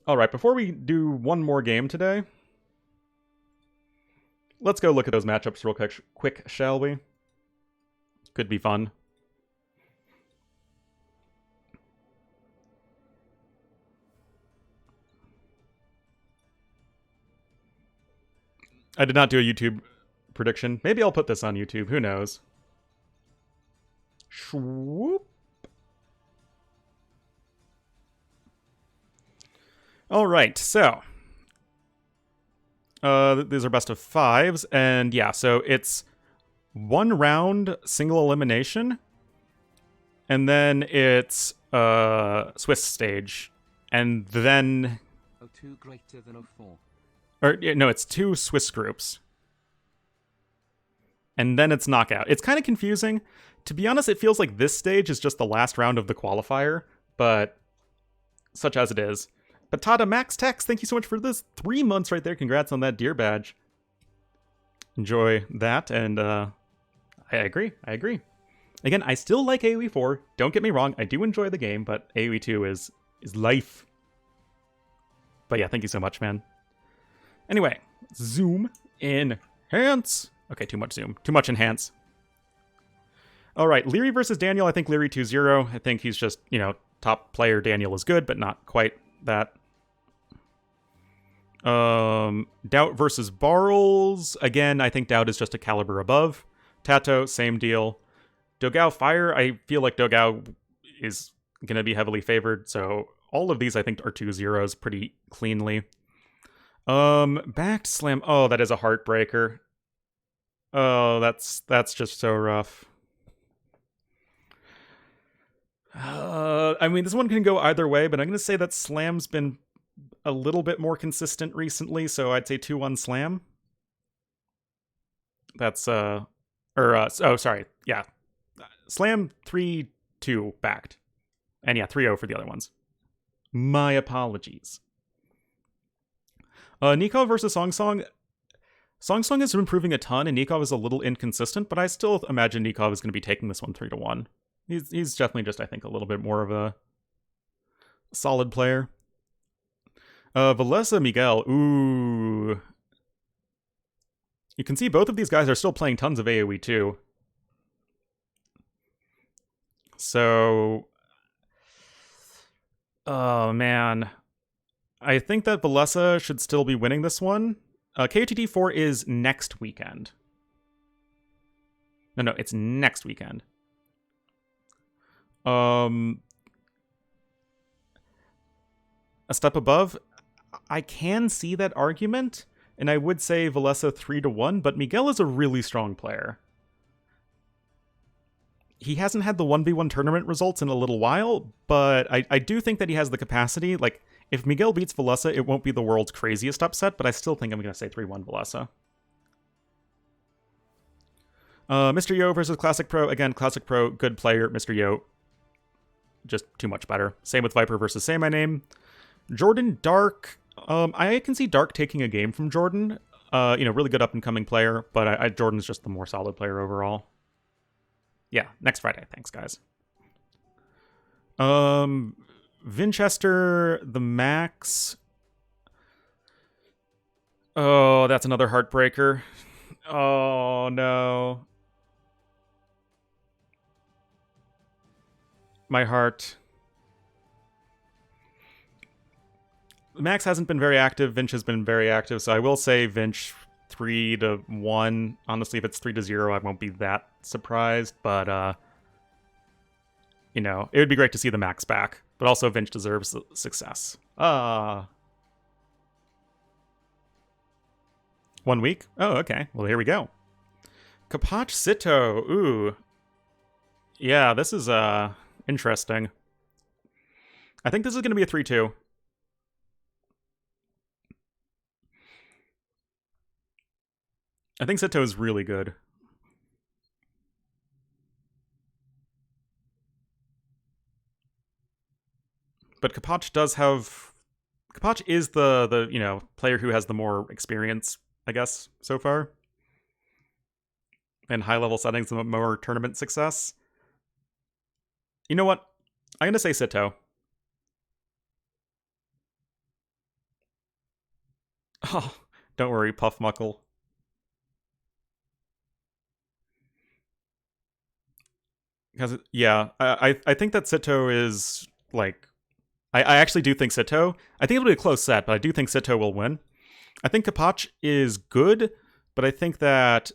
All right, before we do one more game today, let's go look at those matchups real quick, shall we? Could be fun. I did not do a YouTube prediction. Maybe I'll put this on YouTube. Who knows? Swoop. All right, so these are best of fives, and yeah, so it's one round single elimination, and then it's Swiss stage, and then Oh, two greater than a four. or no, it's two Swiss groups, and then it's knockout. It's kind of confusing. To be honest, it feels like this stage is just the last round of the qualifier, but such as it is. Batata Max Tex, thank you so much for this 3 months right there. Congrats on that deer badge. Enjoy that, and I agree. I agree. Again, I still like AoE 4. Don't get me wrong, I do enjoy the game, but AoE 2 is life. But yeah, thank you so much, man. Anyway, zoom enhance. Okay, too much zoom. Too much enhance. All right, Leary versus Daniel. I think Leary 2-0. I think he's just, top player. Daniel is good, but not quite that. Doubt versus Barrels. Again, I think Doubt is just a caliber above. Tato, same deal. Dogao Fire, I feel like Dogao is going to be heavily favored, so all of these I think are 2-0s pretty cleanly. Backed Slam. Oh, that is a heartbreaker. Oh, that's just so rough. I mean, this one can go either way, but I'm going to say that Slam's been a little bit more consistent recently, so I'd say 2-1 Slam. That's, sorry. Yeah. Slam 3-2 backed. And yeah, 3-0 for the other ones. My apologies. Nikov versus Song Song. Song Song is improving a ton, and Nikov is a little inconsistent, but I still imagine Nikov is going to be taking this one 3-1. He's definitely just, I think, a little bit more of a solid player. Valesa Miguel. Ooh. You can see both of these guys are still playing tons of AoE too. So... Oh, man. I think that Valesa should still be winning this one. KOTD 4 is next weekend. No, it's next weekend. A step above, I can see that argument, and I would say Valesa 3-1, but Miguel is a really strong player. He hasn't had the 1v1 tournament results in a little while, but I do think that he has the capacity. Like, if Miguel beats Valesa, it won't be the world's craziest upset, but I still think I'm going to say 3-1 Valesa. Mr. Yo versus Classic Pro. Again, Classic Pro, good player. Mr. Yo, just too much better. Same with Viper versus Say My Name. Jordan Dark. I can see Dark taking a game from Jordan. Really good up-and-coming player, but Jordan's just the more solid player overall. Yeah, next Friday. Thanks, guys. Vinchester, the Max. Oh, that's another heartbreaker. Oh, no. My heart. Max hasn't been very active. Vinch has been very active, so I will say Vinch 3-1. Honestly, if it's 3-0, I won't be that surprised, but it would be great to see the Max back. But also Vinch deserves success. 1 week? Oh, okay. Well, here we go. Kapach Sito. Ooh. Yeah, this is interesting. I think this is going to be a 3-2. I think Sito is really good. But Kapach does have... Kapach is the player who has the more experience, I guess, so far. And high-level settings and more tournament success. You know what? I'm going to say Sito. Oh, don't worry, Puff Muckle. Because yeah, I think that Sito is like I actually do think Sito. I think it'll be a close set, but I do think Sito will win. I think Kapach is good, but I think that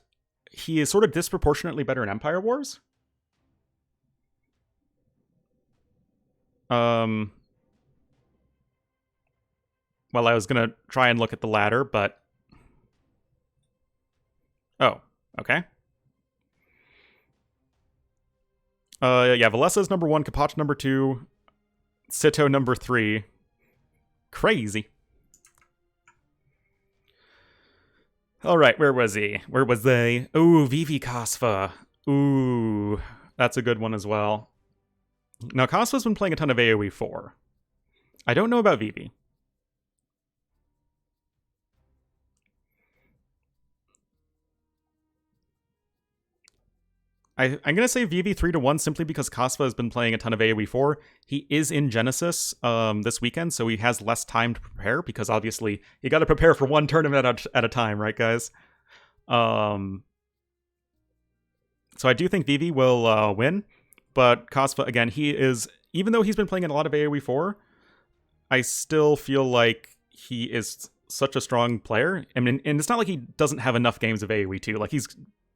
he is sort of disproportionately better in Empire Wars. Um, well, I was gonna try and look at the ladder, but oh, okay. Yeah, Valessa's number 1, Kapach number 2, Sito number 3. Crazy. All right, where was he? Where was they? Ooh, Vivi Kasva. Ooh, that's a good one as well. Now, Kasva's been playing a ton of AoE 4. I don't know about Vivi. I'm going to say Vivi 3-1 simply because Kasva has been playing a ton of AoE 4. He is in Genesis this weekend, so he has less time to prepare because obviously you got to prepare for one tournament at a time, right, guys? So I do think Vivi will win, but Kasva, again, he is, even though he's been playing in a lot of AoE 4, I still feel like he is such a strong player. I mean, and it's not like he doesn't have enough games of AoE 2. Like, he's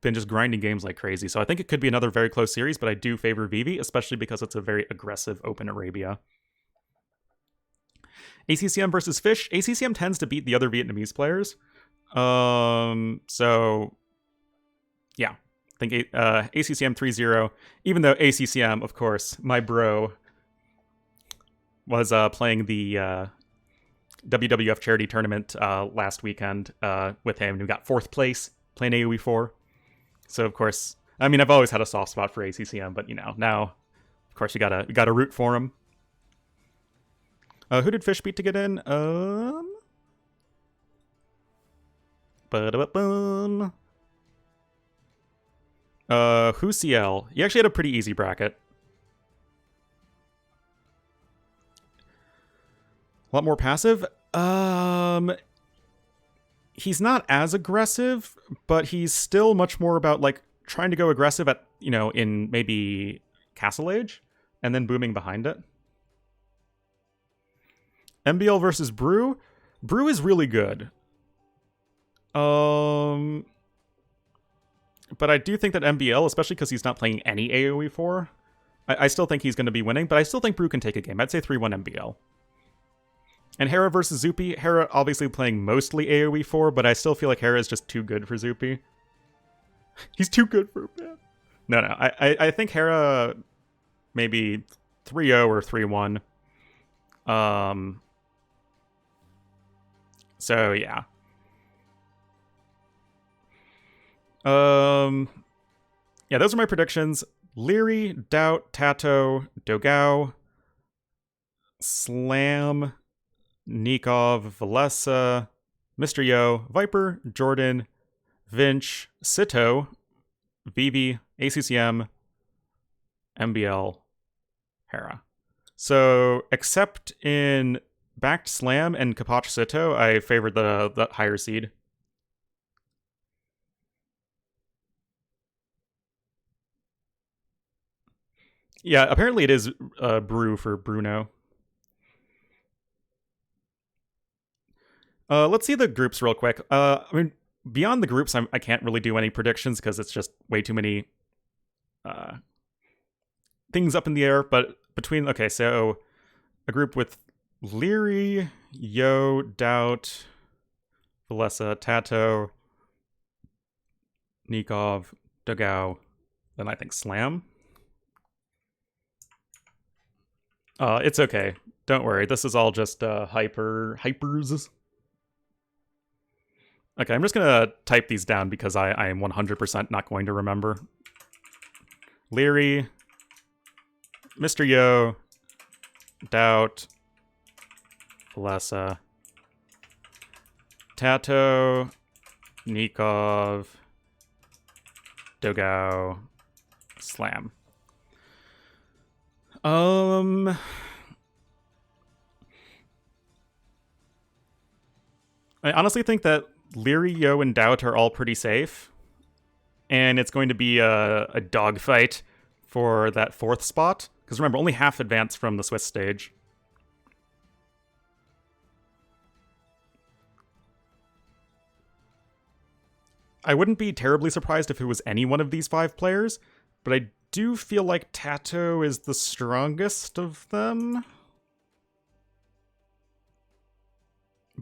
been just grinding games like crazy. So I think it could be another very close series, but I do favor Vivi, especially because it's a very aggressive open Arabia. ACCM versus Fish. ACCM tends to beat the other Vietnamese players. So yeah, I think ACCM 3-0, even though ACCM, of course, my bro, was playing the WWF charity tournament last weekend with him, and we got 4th place playing AoE 4. So of course, I mean, I've always had a soft spot for ACCM, but now, of course, you gotta root for him. Who did Fish beat to get in? Husiel. He actually had a pretty easy bracket. A lot more passive. He's not as aggressive, but he's still much more about like trying to go aggressive at, in maybe Castle Age and then booming behind it. MBL versus Brew. Brew is really good. But I do think that MBL, especially because he's not playing any AoE 4, I still think he's going to be winning, but I still think Brew can take a game. I'd say 3-1 MBL. And Hera versus Zupi. Hera obviously playing mostly AoE 4, but I still feel like Hera is just too good for Zupi. He's too good for him. No. I think Hera maybe 3-0 or 3-1. So yeah. Yeah, those are my predictions. Leary, Doubt, Tato, Dogao, Slam, Nikov, Valessa, Mr. Yo, Viper, Jordan, Vinch, Sito, Vivi, ACCM, MBL, Hera. So, except in Backed Slam and Kapach Sito, I favored the higher seed. Yeah, apparently it is Brew for Bruno. Let's see the groups real quick. I mean, beyond the groups, I can't really do any predictions because it's just way too many things up in the air. But so a group with Leary, Yo, Doubt, Valessa, Tato, Nikov, Dogao, then I think Slam. It's okay. Don't worry. This is all just hypers. Okay, I'm just gonna type these down because I am 100% not going to remember. Leary, Mr. Yo, Doubt, Valessa, Tato, Nikov, Dogao, Slam. I honestly think that Leary, Yo, and Doubt are all pretty safe. And it's going to be a dogfight for that 4th spot. Because remember, only half advance from the Swiss stage. I wouldn't be terribly surprised if it was any one of these 5 players, but I do feel like Tato is the strongest of them.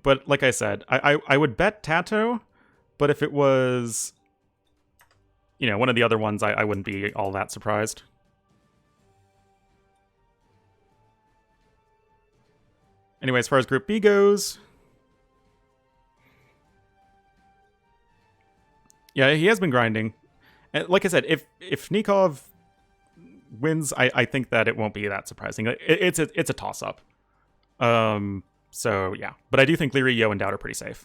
But like I said, I would bet Tato, but if it was, one of the other ones, I wouldn't be all that surprised. Anyway, as far as Group B goes, yeah, he has been grinding. And like I said, if Nikov wins, I think that it won't be that surprising. It's a toss up. So yeah, but I do think Leary, Yo, and Doubt are pretty safe.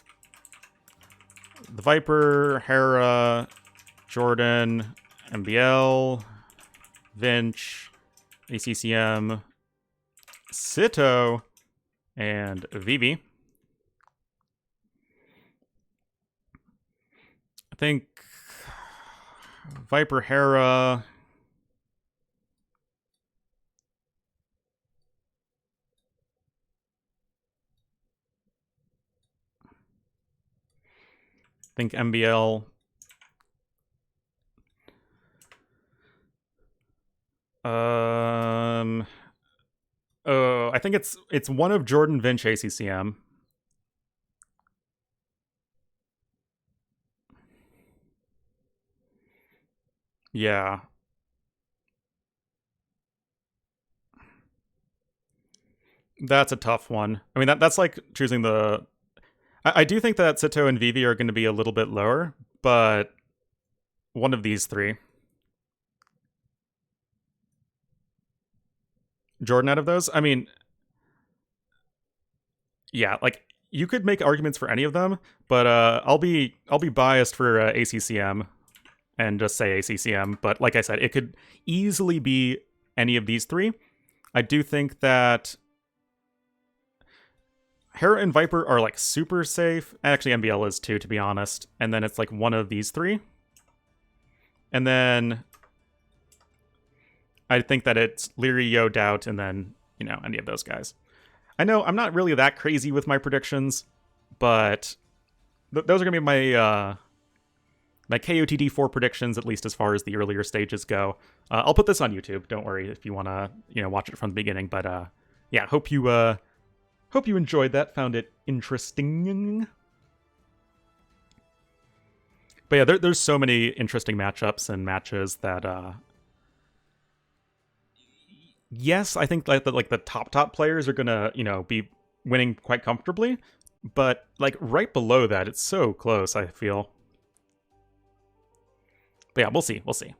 The Viper, Hera, Jordan, MBL, Vinch, ACCM, Sito, and Vivi. I think Viper, Hera. I think MBL. Oh, I think it's one of Jordan, Vinch, ACCM. Yeah. That's a tough one. I mean, that's like choosing the... I do think that Sito and Vivi are going to be a little bit lower, but one of these 3. Jordan out of those? I mean, yeah, like, you could make arguments for any of them, but I'll be biased for ACCM and just say ACCM. But like I said, it could easily be any of these 3. I do think that Hera and Viper are like super safe. Actually, MBL is too, to be honest. And then it's like one of these 3. And then I think that it's Leary, Yo, Doubt, and then, any of those guys. I know I'm not really that crazy with my predictions, but those are going to be my my KOTD 4 predictions, at least as far as the earlier stages go. I'll put this on YouTube. Don't worry if you want to watch it from the beginning. But yeah, hope you enjoyed that. Found it interesting. But yeah, there's so many interesting matchups and matches that yes, I think like the top players are gonna be winning quite comfortably, but like right below that, it's so close. I feel. But yeah, we'll see.